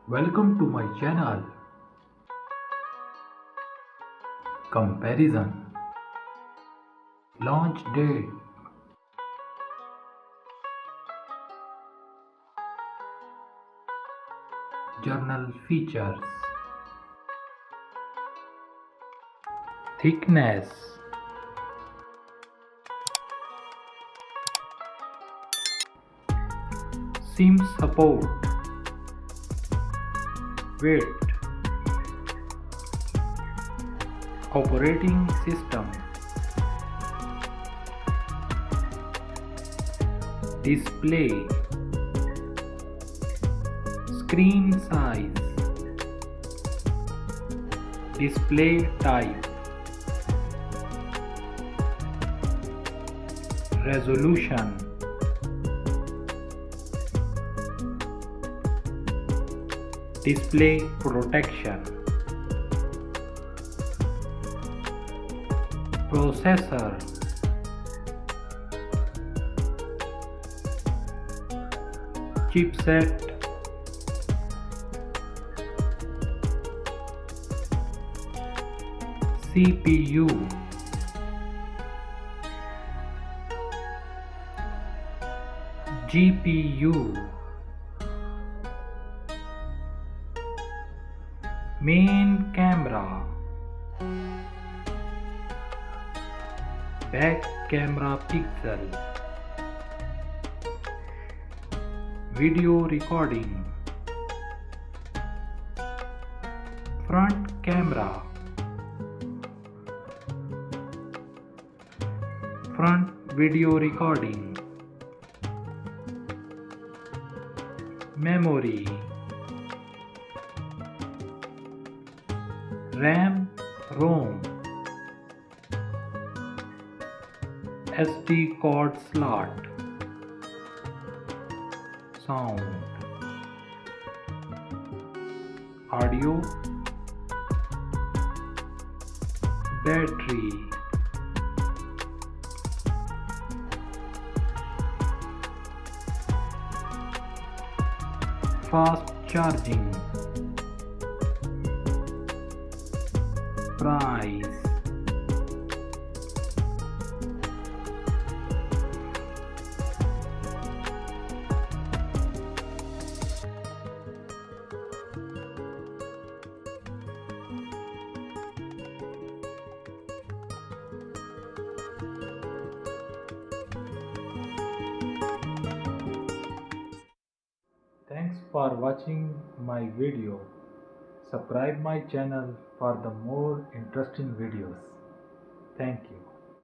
Welcome to my channel. Comparison. Launch date. Journal features. Thickness. SIM support. Weight. Operating system. Display. Screen size. Display type. Resolution. Display protection. Processor. Chipset. CPU. GPU. Main camera. Back camera pixel. Video recording. Front camera. Front video recording. Memory. RAM, ROM. SD card slot. Sound. Audio. Battery. Fast charging. Price. Thanks for watching my video. Subscribe my channel for the more interesting videos. Thank you.